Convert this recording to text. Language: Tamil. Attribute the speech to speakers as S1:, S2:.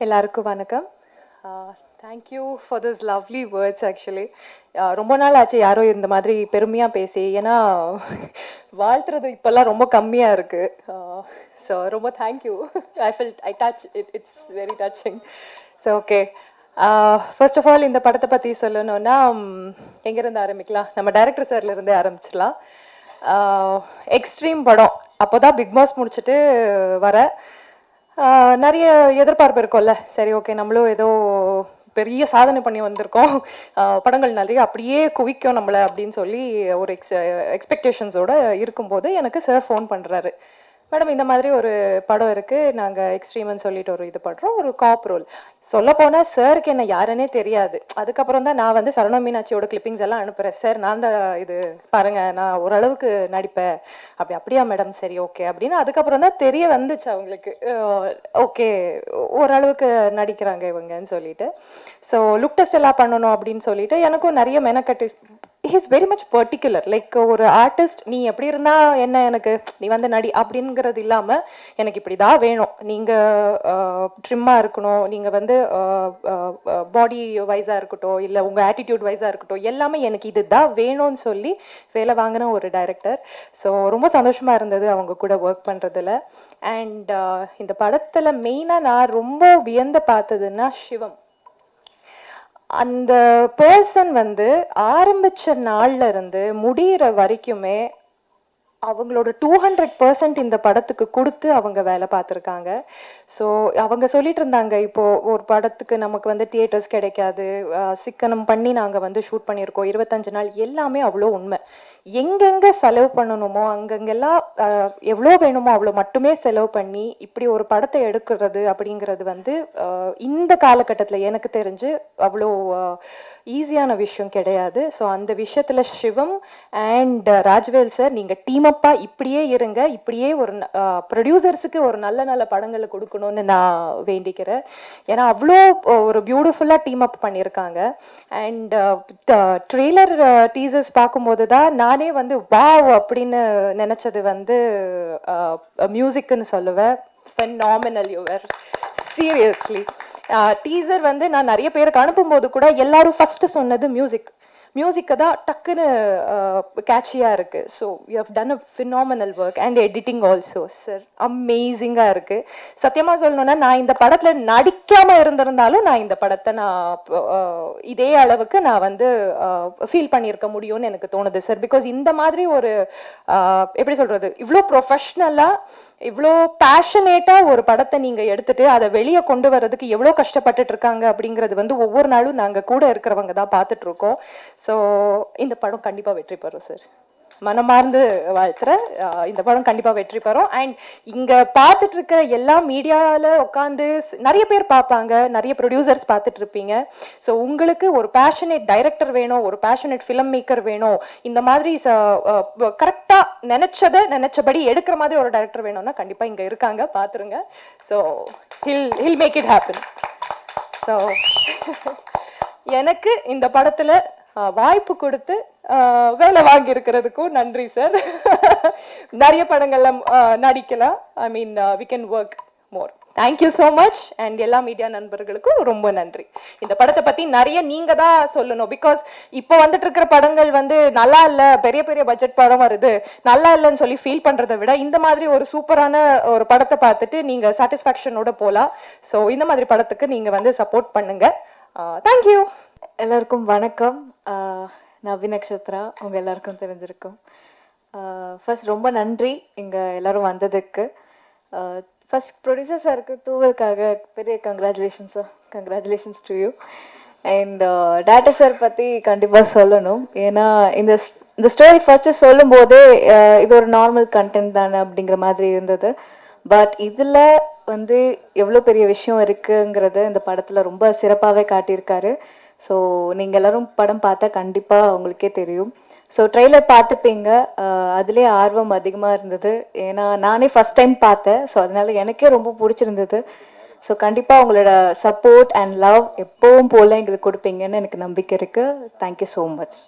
S1: எல்லாருக்கும் வணக்கம். Thank you for this lovely words. Actually ரொம்ப நாள் ஆச்சு யாரோ இந்த மாதிரி பெருமையாக பேசி. ஏன்னா வாழ்த்துறது இப்போல்லாம் ரொம்ப கம்மியாக இருக்குது. ஸோ ரொம்ப thank you. I touch it's very touching. So okay, first of all இந்த படத்தை பற்றி சொல்லணும்னா எங்கேருந்து ஆரம்பிக்கலாம்? நம்ம டைரக்டர் சார்லேருந்தே ஆரம்பிச்சிடலாம். எக்ஸ்ட்ரீம் படம் அப்போ தான் பிக் பாஸ் முடிச்சுட்டு வர நிறைய எதிர்பார்ப்பு இருக்கும்ல. சரி ஓகே, நம்மளும் ஏதோ பெரிய சாதனை பண்ணி வந்திருக்கோம், படங்கள் நிறைய அப்படியே குவிக்கும் நம்மளை அப்படின்னு சொல்லி ஒரு எக்ஸ்பெக்டேஷன்ஸோடு இருக்கும்போது எனக்கு சார் ஃபோன் பண்ணுறாரு. மேடம், இந்த மாதிரி ஒரு படம் இருக்குது, நாங்கள் எக்ஸ்ட்ரீம்னு சொல்லிட்டு ஒரு இது பண்ணுறோம், ஒரு காப் ரோல். சொல்ல போனால் சாருக்கு என்ன யாருன்னே தெரியாது. அதுக்கப்புறம் தான் நான் வந்து சரண மீனாட்சியோட கிளிப்பிங்ஸ் எல்லாம் அனுப்புகிறேன். சார் நான் தான் இது பாருங்கள், நான் ஓரளவுக்கு நடிப்பேன். அப்படியா மேடம், சரி ஓகே அப்படின்னு அதுக்கப்புறம் தான் தெரிய வந்துச்சு அவங்களுக்கு. ஓகே, ஓரளவுக்கு நடிக்கிறாங்க இவங்கன்னு சொல்லிட்டு. ஸோ லுக் டெஸ்ட் எல்லாம் பண்ணணும் அப்படின்னு சொல்லிட்டு எனக்கும் நிறைய மெனக்கட்டு. He's very much particular. Like ஒரு ஆர்டிஸ்ட், நீ எப்படி இருந்தா என்ன, எனக்கு நீ வந்து நடி அப்படிங்கிறது இல்லாமல் எனக்கு இப்படி தான் வேணும், நீங்கள் ட்ரிம்மாக இருக்கணும், நீங்கள் வந்து பாடி வைஸாக இருக்கட்டும், இல்லை உங்கள் ஆட்டிடியூட் வைஸாக இருக்கட்டும், எல்லாமே எனக்கு இது தான் வேணும்னு சொல்லி வேலை வாங்கின ஒரு டைரக்டர். ஸோ ரொம்ப சந்தோஷமாக இருந்தது அவங்க கூட ஒர்க் பண்ணுறதுல. அண்ட் இந்த படத்தில் மெயினாக நான் ரொம்ப வியந்து பார்த்ததுன்னா சிவம். அந்த பர்சன் வந்து ஆரம்பிச்ச நாள்ல இருந்து முடிகிற வரைக்குமே அவங்களோட 200% இந்த படத்துக்கு கொடுத்து அவங்க வேலை பார்த்துருக்காங்க. ஸோ அவங்க சொல்லிட்டு இருந்தாங்க, இப்போ ஒரு படத்துக்கு நமக்கு வந்து தியேட்டர்ஸ் கிடைக்காது, சிக்கனம் பண்ணி நாங்கள் வந்து ஷூட் பண்ணியிருக்கோம் 25 நாள். எல்லாமே அவ்வளோ உண்மை. எங்கெங்கே செலவு பண்ணணுமோ அங்கங்கெல்லாம் எவ்வளோ வேணுமோ அவ்வளோ மட்டுமே செலவு பண்ணி இப்படி ஒரு படத்தை எடுக்கிறது அப்படிங்கிறது வந்து இந்த காலகட்டத்தில் எனக்கு தெரிஞ்சு அவ்வளோ ஈஸியான விஷயம் கிடையாது. ஸோ அந்த விஷயத்தில் சிவம் அண்ட் ராஜ்வேல் சார், நீங்கள் டீமப்பாக இப்படியே இருங்க, இப்படியே ஒரு ப்ரொடியூசர்ஸுக்கு ஒரு நல்ல நல்ல படங்களை கொடுக்கணும்னு நான் வேண்டிக்கிறேன். ஏன்னா அவ்வளோ ஒரு பியூட்டிஃபுல்லாக டீம் அப் பண்ணியிருக்காங்க. அண்ட் ட்ரெய்லர் டீசர்ஸ் பார்க்கும்போது தான் நானே வந்து வாவ் அப்படின்னு நினச்சது வந்து மியூசிக்னு சொல்லுவேன். Phenomenal, your seriously. டீசர் வந்து நான் நிறைய பேருக்கு அனுப்பும்போது கூட எல்லாரும் ஃபர்ஸ்ட் சொன்னது மியூசிக்கை தான் டக்குன்னு கேட்சியாக இருக்குது. So you have done a phenomenal work and editing also sir, அமேசிங்காக இருக்குது. சத்தியமாக சொல்லணுன்னா நான் இந்த படத்தில் நடிக்காமல் இருந்திருந்தாலும் நான் இந்த படத்தை இதே அளவுக்கு நான் வந்து ஃபீல் பண்ணியிருக்க முடியும்னு எனக்கு தோணுது சார். பிகாஸ் இந்த மாதிரி ஒரு எப்படி சொல்கிறது, இவ்வளோ ப்ரொஃபஷ்னலாக இவ்வளோ பேஷனேட்டாக ஒரு படத்தை நீங்கள் எடுத்துட்டு அதை வெளியே கொண்டு வர்றதுக்கு எவ்வளோ கஷ்டப்பட்டுட்டு இருக்காங்க அப்படிங்கிறது வந்து ஒவ்வொரு நாளும் நாங்கள் கூட இருக்கிறவங்க தான் பார்த்துட்ருக்கோம். ஸோ இந்த படம் கண்டிப்பாக வெற்றி பெறும் சார், மனமார்ந்து வாழ்த்துறேன். இந்த படம் கண்டிப்பாக வெற்றி பெறும். அண்ட் இங்கே பார்த்துட்டு இருக்கிற எல்லா மீடியாவில் உட்காந்து நிறைய பேர் பார்ப்பாங்க, நிறைய ப்ரொடியூசர்ஸ் பார்த்துட்டு இருப்பீங்க. ஸோ உங்களுக்கு ஒரு பேஷனேட் டைரக்டர் வேணும், ஒரு பேஷனேட் ஃபிலிம் மேக்கர் வேணும், இந்த மாதிரி கரெக்டாக நினச்சபடி எடுக்கிற மாதிரி ஒரு டைரக்டர் வேணும்னா கண்டிப்பாக இங்கே இருக்காங்க, பார்த்துருங்க. So will make it happen. So எனக்கு இந்த படத்தில் வாய்ப்பு கொடுத்து வேலை வாங்கி இருக்கிறதுக்கும் நன்றி சார். நிறைய படங்கள்ல நடிக்கலாம். I mean we can work more. Thank you so much. And எல்லா மீடியா நண்பர்களுக்கும் ரொம்ப நன்றி. இந்த படத்தை பற்றி நிறைய நீங்கள் தான் சொல்லணும். பிகாஸ் இப்போ வந்துட்டு இருக்கிற படங்கள் வந்து நல்லா இல்லை, பெரிய பெரிய பட்ஜெட் படம் வருது, நல்லா இல்லைன்னு சொல்லி ஃபீல் பண்ணுறதை விட இந்த மாதிரி ஒரு சூப்பரான ஒரு படத்தை பார்த்துட்டு நீங்கள் சாட்டிஸ்ஃபேக்ஷனோட போகலாம். ஸோ இந்த மாதிரி படத்துக்கு நீங்கள் வந்து சப்போர்ட் பண்ணுங்கள். தேங்க்யூ.
S2: எல்லாருக்கும் வணக்கம். நான் அபிநக்ஷத்ரா, உங்க எல்லாருக்கும் தெரிஞ்சிருக்கும். ஃபர்ஸ்ட் ரொம்ப நன்றி இங்கே எல்லாரும் வந்ததுக்கு. ஃபர்ஸ்ட் ப்ரொடியூசர் சாருக்கு தூவலுக்காக பெரிய congratulations to you. And director sir பற்றி கண்டிப்பாக சொல்லணும். ஏன்னா இந்த ஸ்டோரி ஃபர்ஸ்ட்டு சொல்லும் போதே இது ஒரு நார்மல் கண்டென்ட் தானே அப்படிங்கிற மாதிரி இருந்தது. பட் இதில் வந்து எவ்வளோ பெரிய விஷயம் இருக்குங்கிறது இந்த படத்தில் ரொம்ப சிறப்பாகவே காட்டியிருக்காரு. ஸோ நீங்கள் எல்லோரும் படம் பார்த்தா கண்டிப்பாக உங்களுக்கே தெரியும். ஸோ ட்ரெய்லர் பார்த்துப்பீங்க, அதுலேயே ஆர்வம் அதிகமாக இருந்தது. ஏன்னா நானே ஃபஸ்ட் டைம் பார்த்தேன். ஸோ அதனால எனக்கே ரொம்ப பிடிச்சிருந்தது. ஸோ கண்டிப்பாக உங்களோட சப்போர்ட் அண்ட் லவ் எப்பவும் போல் எங்களுக்கு கொடுப்பீங்கன்னு எனக்கு நம்பிக்கை இருக்குது. Thank you so much.